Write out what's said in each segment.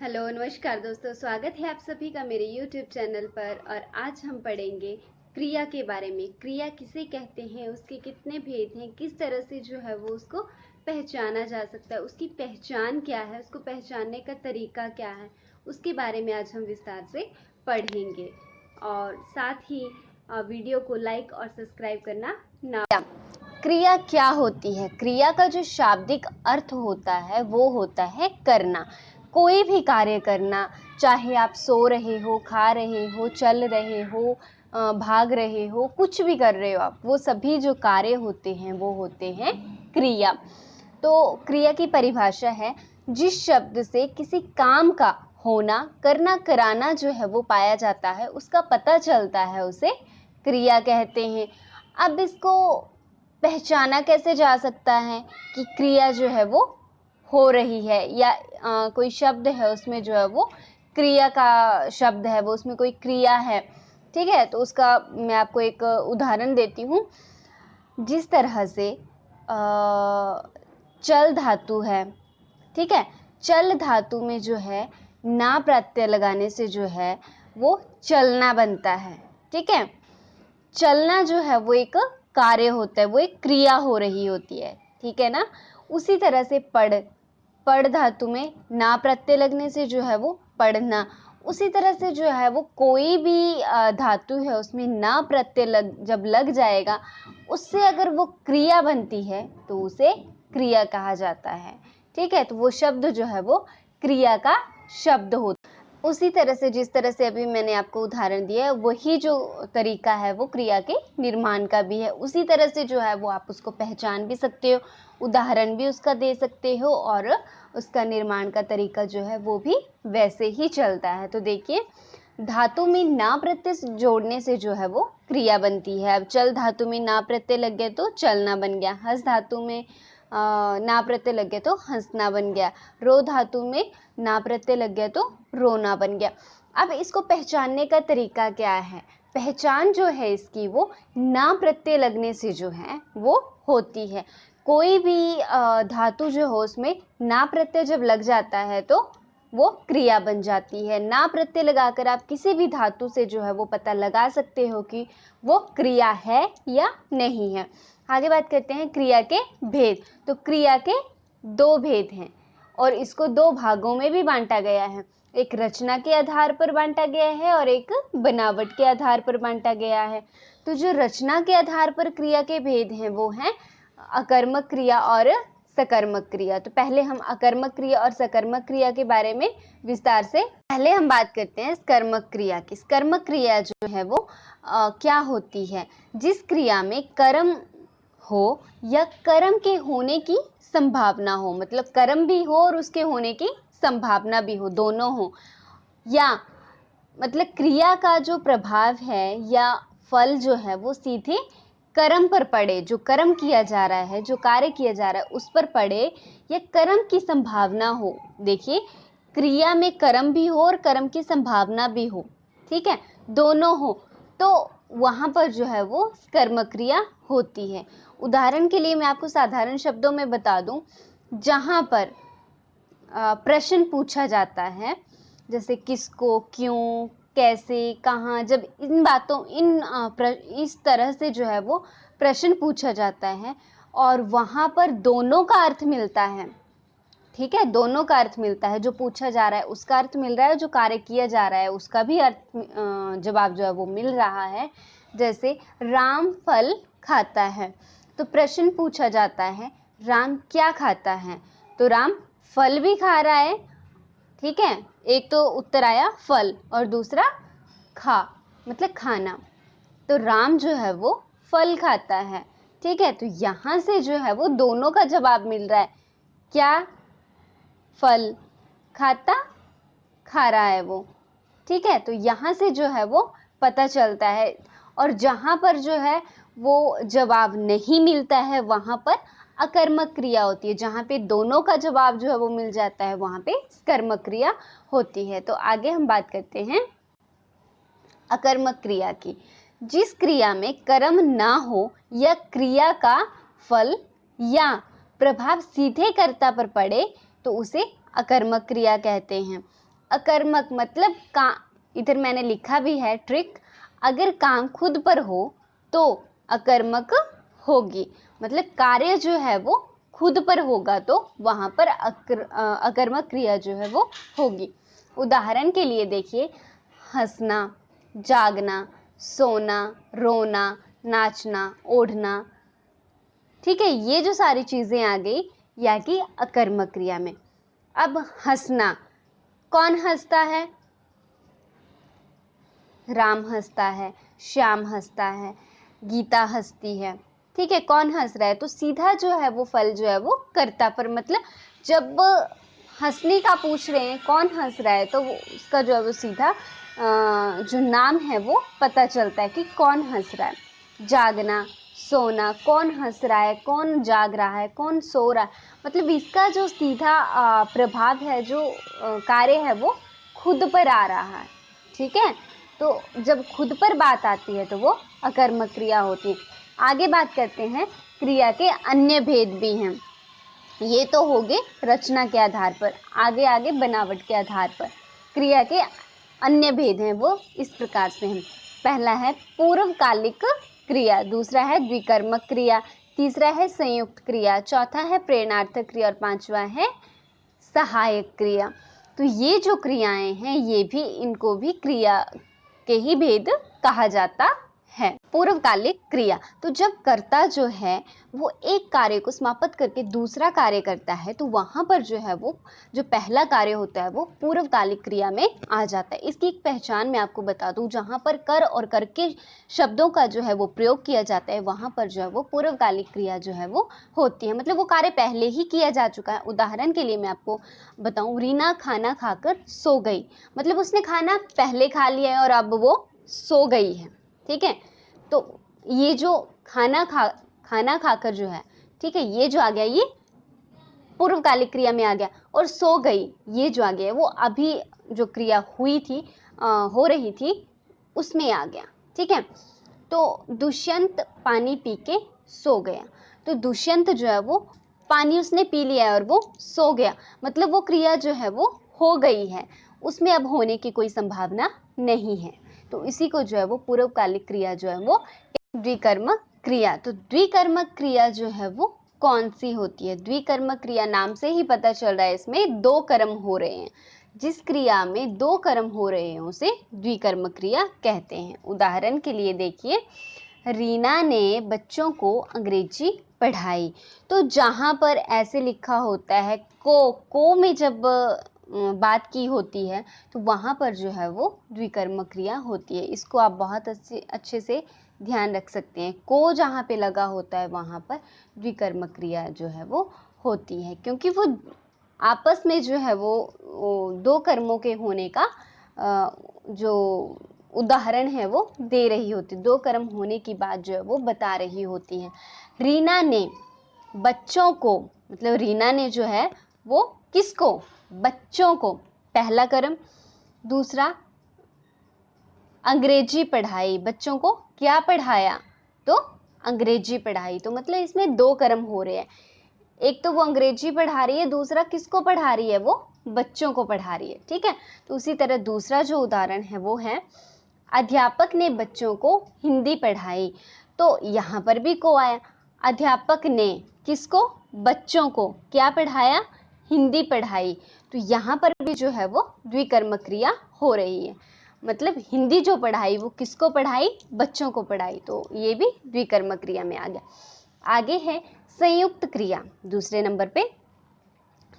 Hello नमस्कार दोस्तों, स्वागत है आप सभी का मेरे YouTube चैनल पर। और आज हम पढ़ेंगे क्रिया के बारे में। क्रिया किसे कहते हैं, उसके कितने भेद हैं, किस तरह से जो है वो उसको पहचाना जा सकता है, उसकी पहचान क्या है, उसको पहचानने का तरीका क्या है, उसके बारे में आज हम विस्तार से पढ़ेंगे। और साथ ही वीडियो को लाइक और सब्सक्राइब करना ना। क्रिया क्या होती है? क्रिया का जो शाब्दिक अर्थ होता है वो होता है करना। कोई भी कार्य करना, चाहे आप सो रहे हो, खा रहे हो, चल रहे हो, भाग रहे हो, कुछ भी कर रहे हो आप, वो सभी जो कार्य होते हैं वो होते हैं क्रिया। तो क्रिया की परिभाषा है जिस शब्द से किसी काम का होना, करना, कराना जो है वो पाया जाता है, उसका पता चलता है, उसे क्रिया कहते हैं। अब इसको पहचाना कैसे जा सकता है कि क्रिया जो है वो हो रही है, या कोई शब्द है उसमें जो है वो क्रिया का शब्द है, वो उसमें कोई क्रिया है। ठीक है, तो उसका मैं आपको एक उदाहरण देती हूँ। जिस तरह से चल धातु है, ठीक है, चल धातु में जो है ना प्रत्यय लगाने से जो है वो चलना बनता है। ठीक है, चलना जो है वो एक कार्य होता है, वो एक क्रिया हो रही होती है। ठीक है ना। उसी तरह से पढ़ धातु में ना प्रत्यय लगने से जो है वो पढ़ना। उसी तरह से जो है वो कोई भी धातु है उसमें ना प्रत्यय जब लग जाएगा, उससे अगर वो क्रिया बनती है तो उसे क्रिया कहा जाता है। ठीक है, तो वो शब्द जो है वो क्रिया का शब्द होता है। उसी तरह से जिस तरह से अभी मैंने आपको उदाहरण दिया है, वही जो तरीका है वो क्रिया के निर्माण का भी है। उसी तरह से जो है वो आप उसको पहचान भी सकते हो, उदाहरण भी उसका दे सकते हो, और उसका निर्माण का तरीका जो है वो भी वैसे ही चलता है। तो देखिए, धातु में ना प्रत्यय जोड़ने से जो है वो क्रिया बनती है। अब चल धातु में ना प्रत्यय लग गया तो चलना बन गया। हंस धातु में ना प्रत्यय लग गया तो हंसना बन गया। रो धातु में ना प्रत्यय लग गया तो रोना बन गया। अब इसको पहचानने का तरीका क्या है? पहचान जो है इसकी वो ना प्रत्यय लगने से जो है वो होती है। कोई भी धातु जो हो उसमें ना प्रत्यय जब लग जाता है तो वो क्रिया बन जाती है। ना प्रत्यय लगाकर आप किसी भी धातु से जो है वो पता लगा सकते हो कि वो क्रिया है या नहीं है। आगे बात करते हैं क्रिया के भेद। तो क्रिया के दो भेद हैं और इसको दो भागों में भी बांटा गया है। एक रचना के आधार पर बांटा गया है और एक बनावट के आधार पर बांटा गया है। तो जो रचना के आधार पर क्रिया के भेद हैं वो हैं अकर्मक क्रिया और सकर्मक क्रिया। तो पहले हम अकर्मक क्रिया और सकर्मक क्रिया के बारे में विस्तार से पहले हम बात करते हैं कर्मक क्रिया की। कर्मक क्रिया जो है वो क्या होती है? जिस क्रिया में कर्म हो या कर्म के होने की संभावना हो, मतलब कर्म भी हो और उसके होने की संभावना भी हो, दोनों हो, या मतलब क्रिया का जो प्रभाव है या फल जो है वो सीधे कर्म पर पड़े, जो कर्म किया जा रहा है, जो कार्य किया जा रहा है उस पर पड़े, या कर्म की संभावना हो। देखिए, क्रिया में कर्म भी हो और कर्म की संभावना भी हो, ठीक है, दोनों हो, तो वहां पर जो है वो कर्म क्रिया होती है। उदाहरण के लिए मैं आपको साधारण शब्दों में बता दूं, जहां पर प्रश्न पूछा जाता है, जैसे किसको, क्यों, कैसे, कहाँ, जब इन बातों इस तरह से जो है वो प्रश्न पूछा जाता है और वहां पर दोनों का अर्थ मिलता है। ठीक है, दोनों का अर्थ मिलता है। जो पूछा जा रहा है उसका अर्थ मिल रहा है, जो कार्य किया जा रहा है उसका भी अर्थ जवाब जो है वो मिल रहा है। जैसे राम फल खाता है, तो प्रश्न पूछा जाता है राम क्या खाता है? तो राम फल भी खा रहा है। ठीक है, एक तो उत्तर आया फल और दूसरा खा, मतलब खाना। तो राम जो है वो फल खाता है। ठीक है, तो यहां से जो है वो दोनों का जवाब मिल रहा है। क्या? फल खाता, खा रहा है वो। ठीक है, तो यहाँ से जो है वो पता चलता है। और जहाँ पर जो है वो जवाब नहीं मिलता है वहाँ पर अकर्मक क्रिया होती है। जहाँ पे दोनों का जवाब जो है वो मिल जाता है वहाँ पे कर्मक क्रिया होती है। तो आगे हम बात करते हैं अकर्मक क्रिया की। जिस क्रिया में कर्म ना हो या क्रिया का फल या प्रभाव सीधे कर्ता पर पड़े तो उसे अकर्मक क्रिया कहते हैं। अकर्मक मतलब का, इधर मैंने लिखा भी है ट्रिक, अगर काम खुद पर हो तो अकर्मक होगी, मतलब कार्य जो है वो खुद पर होगा तो वहां पर अकर्मक क्रिया जो है वो होगी। उदाहरण के लिए देखिए, हंसना, जागना, सोना, रोना, नाचना, ओढ़ना, ठीक है, ये जो सारी चीजें आ गई या कि अकर्मक क्रिया में। अब हंसना, कौन हंसता है? राम हंसता है, श्याम हंसता है, गीता हंसती है, ठीक है, कौन हंस रहा है? तो सीधा जो है वो फल जो है वो कर्ता पर, मतलब जब हंसने का पूछ रहे हैं कौन हंस रहा है तो वो उसका जो है वो सीधा जो नाम है वो पता चलता है कि कौन हंस रहा है। जागना, सोना, कौन हंस रहा है, कौन जाग रहा है, कौन सो रहा है, मतलब इसका जो सीधा प्रभाव है, जो कार्य है वो खुद पर आ रहा है, ठीक है। तो जब खुद पर बात आती है तो वो अकर्मक क्रिया होती है। आगे बात करते हैं, क्रिया के अन्य भेद भी हैं। ये तो हो गए रचना के आधार पर, आगे आगे बनावट के आधार पर क्रिया के अन्य भेद हैं वो इस प्रकार से हैं। पहला है पूर्वकालिक क्रिया, दूसरा है द्विकर्मक क्रिया, तीसरा है संयुक्त क्रिया, चौथा है प्रेरणार्थक क्रिया और पांचवा है सहायक क्रिया। तो ये जो क्रियाएं हैं ये भी, इनको भी क्रिया के ही भेद कहा जाता है। पूर्वकालिक क्रिया, तो जब कर्ता जो है वो एक कार्य को समाप्त करके दूसरा कार्य करता है तो वहां पर जो है वो जो पहला कार्य होता है वो पूर्वकालिक क्रिया में आ जाता है। इसकी एक पहचान मैं आपको बता दूं, जहां पर कर और कर के शब्दों का जो है वो प्रयोग किया जाता है वहां पर जो है वो पूर्वकालिक क्रिया जो है वो होती है, मतलब वो कार्य पहले ही किया जा चुका है। उदाहरण के लिए मैं आपको बताऊं, रीना खाना खाकर सो गई, मतलब उसने खाना पहले खा लिया है और अब वो सो गई है, ठीक है। तो ये जो खाना खाकर जो है, ठीक है, ये जो आ गया ये पूर्वकालिक क्रिया में आ गया, और सो गई ये जो आ गया वो अभी जो क्रिया हुई थी हो रही थी उसमें आ गया, ठीक है। तो दुष्यंत पानी पी के सो गया, तो दुष्यंत जो है वो पानी उसने पी लिया है और वो सो गया, मतलब वो क्रिया जो है वो हो गई है, उसमें अब होने की कोई संभावना नहीं है। तो इसी को जो है वो पूर्वकालिक क्रिया जो है वो द्विकर्मक क्रिया। तो द्विकर्मक क्रिया जो है वो कौन सी होती है? द्विकर्मक क्रिया नाम से ही पता चल रहा है, इसमें दो कर्म हो रहे हैं। जिस क्रिया में दो कर्म हो रहे हैं उसे द्विकर्मक क्रिया कहते हैं। उदाहरण के लिए देखिए, रीना ने बच्चों को अंग्रेजी पढ़ाई, तो जहां पर ऐसे लिखा होता है को में जब बात की होती है तो वहां पर जो है वो द्विकर्मक क्रिया होती है। इसको आप बहुत अच्छे से ध्यान रख सकते हैं। को जहाँ पे लगा होता है वहां पर द्विकर्मक क्रिया जो है वो होती है, क्योंकि वो आपस में जो है वो दो कर्मों के होने का जो उदाहरण है वो दे रही होती, दो कर्म होने की बात जो है वो बता रही होती है। रीना ने बच्चों को, मतलब रीना ने जो है वो किसको? बच्चों को, पहला कर्म। दूसरा अंग्रेजी पढ़ाई, बच्चों को क्या पढ़ाया? तो अंग्रेजी पढ़ाई, तो मतलब इसमें दो कर्म हो रहे हैं, एक तो वो अंग्रेजी पढ़ा रही है, दूसरा किसको पढ़ा रही है? वो बच्चों को पढ़ा रही है, ठीक है। तो उसी तरह दूसरा जो उदाहरण है वो है अध्यापक ने बच्चों को हिंदी पढ़ाई, तो यहाँ पर भी को आया, अध्यापक ने किसको? बच्चों को क्या पढ़ाया? हिंदी पढ़ाई, तो यहाँ पर भी जो है वो द्विकर्मक क्रिया हो रही है, मतलब हिंदी जो पढ़ाई वो किसको पढ़ाई? बच्चों को पढ़ाई, तो ये भी द्विकर्मक क्रिया में आ गया। आगे है संयुक्त क्रिया, दूसरे नंबर पे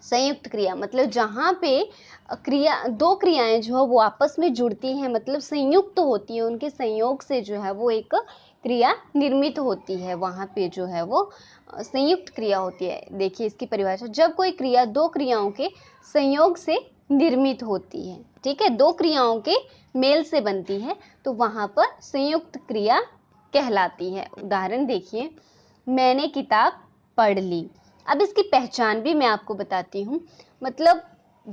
संयुक्त क्रिया, मतलब जहाँ पे क्रिया, दो क्रियाएं जो है वो आपस में जुड़ती हैं, मतलब संयुक्त होती है, उनके संयोग से जो है वो एक क्रिया निर्मित होती है, वहाँ पे जो है वो संयुक्त क्रिया होती है। देखिए इसकी परिभाषा, जब कोई क्रिया दो क्रियाओं के संयोग से निर्मित होती है, ठीक है, दो क्रियाओं के मेल से बनती है तो वहाँ पर संयुक्त क्रिया कहलाती है। उदाहरण देखिए, मैंने किताब पढ़ ली। अब इसकी पहचान भी मैं आपको बताती हूँ, मतलब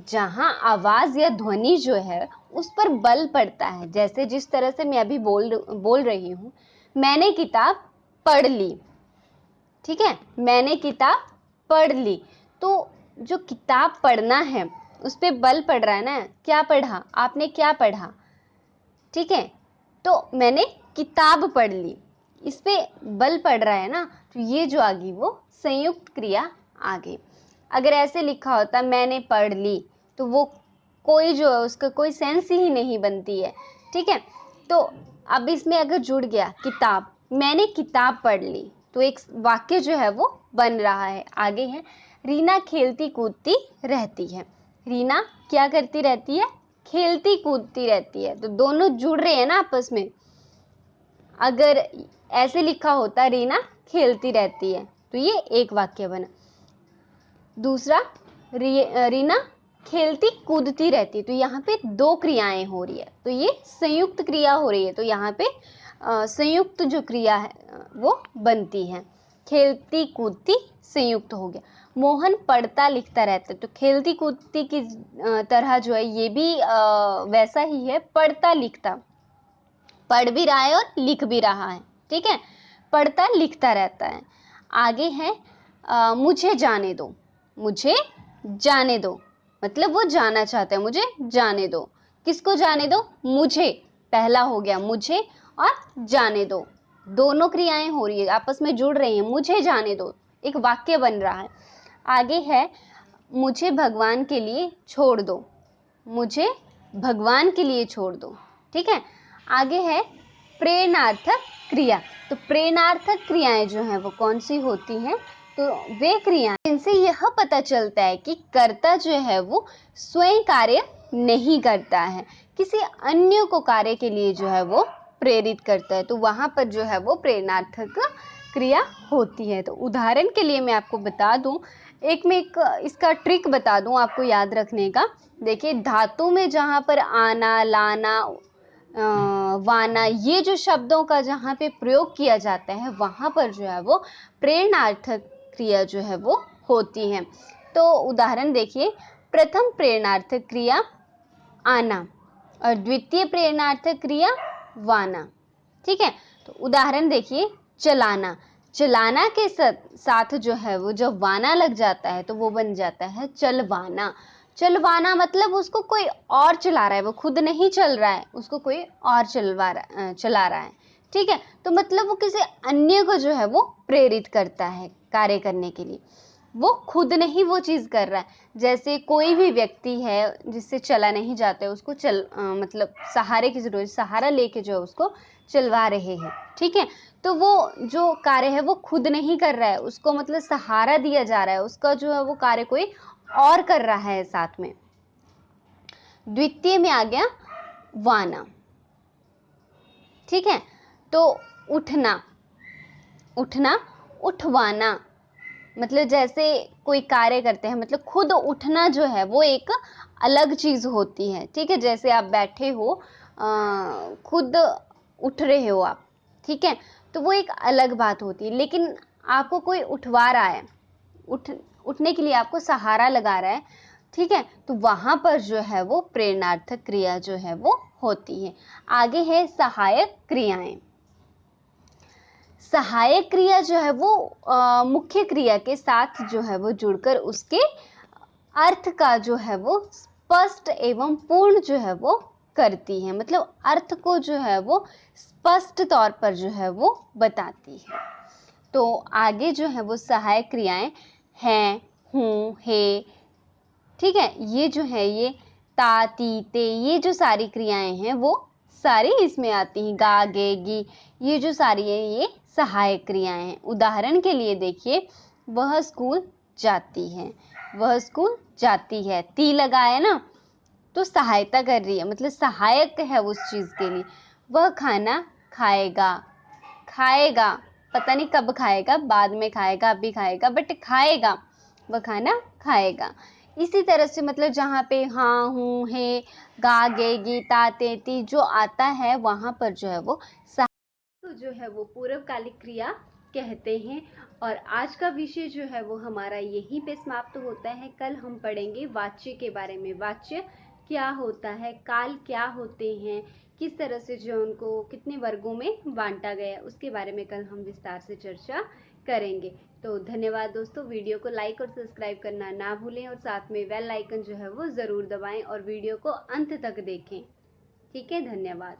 जहाँ आवाज या ध्वनि जो है उस पर बल पड़ता है, जैसे जिस तरह से मैं अभी बोल रही हूँ, मैंने किताब पढ़ ली, ठीक है, मैंने किताब पढ़ ली, तो जो किताब पढ़ना है उस पे बल पड़ रहा है ना, क्या पढ़ा, आपने क्या पढ़ा, ठीक है। तो मैंने किताब पढ़ ली, इस पे बल पड़ रहा है ना, तो ये जो आ गई वो संयुक्त क्रिया आ गई। अगर ऐसे लिखा होता मैंने पढ़ ली, तो वो कोई जो है उसका कोई सेंस ही नहीं बनती है, ठीक है। तो अब इसमें अगर जुड़ गया किताब, मैंने किताब पढ़ ली, तो एक वाक्य जो है वो बन रहा है। आगे है, रीना खेलती कूदती रहती है। रीना क्या करती रहती है, खेलती कूदती रहती है, तो दोनों जुड़ रहे हैं ना आपस में। अगर ऐसे लिखा होता रीना खेलती रहती है, तो ये एक वाक्य बना। दूसरा, रीना खेलती कूदती रहती है, तो यहाँ पे दो क्रियाएं हो रही है, तो ये संयुक्त क्रिया हो रही है, तो यहाँ पे संयुक्त जो क्रिया है वो बनती है। खेलती कूदती संयुक्त हो गया। मोहन पढ़ता लिखता रहता है, तो खेलती कूदती की तरह जो है ये भी वैसा ही है, पढ़ता लिखता, पढ़ भी रहा है और लिख भी रहा है, ठीक है, पढ़ता लिखता रहता है। आगे है मुझे जाने दो, मुझे जाने दो, मतलब वो जाना चाहते हैं, मुझे जाने दो। किसको जाने दो, मुझे, पहला हो गया मुझे और जाने दो, दोनों क्रियाएं हो रही है, आपस में जुड़ रही हैं, मुझे जाने दो, एक वाक्य बन रहा है। आगे है मुझे भगवान के लिए छोड़ दो, मुझे भगवान के लिए छोड़ दो, ठीक है। आगे है प्रेरणार्थक क्रिया, तो प्रेरणार्थक क्रियाएं जो हैं वो कौन सी होती हैं, तो वे क्रियाएं जिनसे यह पता चलता है कि कर्ता जो है वो स्वयं कार्य नहीं करता है, किसी अन्य को कार्य के लिए जो है वो प्रेरित करता है, तो वहां पर जो है वो प्रेरणार्थक क्रिया होती है। तो उदाहरण के लिए मैं आपको बता दूं, मैं एक इसका ट्रिक बता दूं आपको याद रखने का। देखिए, धातु में जहां पर आना, लाना, वाना, ये जो शब्दों का जहाँ पे प्रयोग किया जाता है, वहां पर जो है वो प्रेरणार्थक क्रिया जो है वो होती है। तो उदाहरण देखिए, प्रथम प्रेरणार्थक क्रिया आना और द्वितीय प्रेरणार्थक क्रिया वाना, ठीक है। तो उदाहरण देखिए, चलाना, चलाना के साथ जो है वो जब वाना लग जाता है तो वो बन जाता है चलवाना। चलवाना मतलब उसको कोई और चला रहा है, वो खुद नहीं चल रहा है, उसको कोई और चला रहा है, ठीक है। तो मतलब वो किसी अन्य को जो है वो प्रेरित करता है कार्य करने के लिए, वो खुद नहीं वो चीज कर रहा है। जैसे कोई भी व्यक्ति है जिससे चला नहीं जाता है, उसको मतलब सहारे की जरूरत, सहारा लेके जो है उसको चलवा रहे हैं, ठीक है। तो वो जो कार्य है वो खुद नहीं कर रहा है, उसको मतलब सहारा दिया जा रहा है, उसका जो है वो कार्य कोई और कर रहा है साथ में। द्वितीय में आ गया वाना, ठीक है। तो उठना, उठना, उठवाना, मतलब जैसे कोई कार्य करते हैं, मतलब खुद उठना जो है वो एक अलग चीज होती है, ठीक है। जैसे आप बैठे हो, खुद उठ रहे हो आप, ठीक है, तो वो एक अलग बात होती है। लेकिन आपको कोई उठवा रहा है, उठने के लिए आपको सहारा लगा रहा है, ठीक है, तो वहां पर जो है वो प्रेरणार्थक क्रिया जो है वो होती है। आगे है सहायक क्रियाएं। सहायक क्रिया जो है वो मुख्य क्रिया के साथ जो है वो जुड़कर उसके अर्थ का जो है वो स्पष्ट एवं पूर्ण जो है वो करती है, मतलब अर्थ को जो है वो स्पष्ट तौर पर जो है वो बताती है। तो आगे जो है वो सहायक क्रियाएं हैं, हूं, हे, ठीक है, ये जो है ये ता, ती, ते, ये जो सारी क्रियाएं हैं वो सारी इसमें आती हैं। गा, गे, गी, ये जो सारी है ये सहायक क्रियाएं हैं। उदाहरण के लिए देखिए, वह स्कूल जाती है, वह स्कूल जाती है, ती लगा है ना, तो सहायता कर रही है, मतलब सहायक है उस चीज के लिए। वह खाना खाएगा, खाएगा, पता नहीं कब खाएगा, बाद में खाएगा, अभी खाएगा, बट खाएगा, वह खाना खाएगा। इसी तरह से मतलब जहाँ पे हाँ, हूँ, हे, गा, गे, गी, ता, ते, ती जो आता है, वहां पर जो है वो तो जो है वो पूर्वकालिक क्रिया कहते हैं। और आज का विषय जो है वो हमारा यहीं पे समाप्त होता है। कल हम पढ़ेंगे वाच्य के बारे में, वाच्य क्या होता है, काल क्या होते हैं, किस तरह से जो उनको कितने वर्गों में बांटा गया, उसके बारे में कल हम विस्तार से चर्चा करेंगे। तो धन्यवाद दोस्तों, वीडियो को लाइक और सब्सक्राइब करना ना भूलें और साथ में बेल आइकन जो है वो ज़रूर दबाएं और वीडियो को अंत तक देखें। ठीक है, धन्यवाद।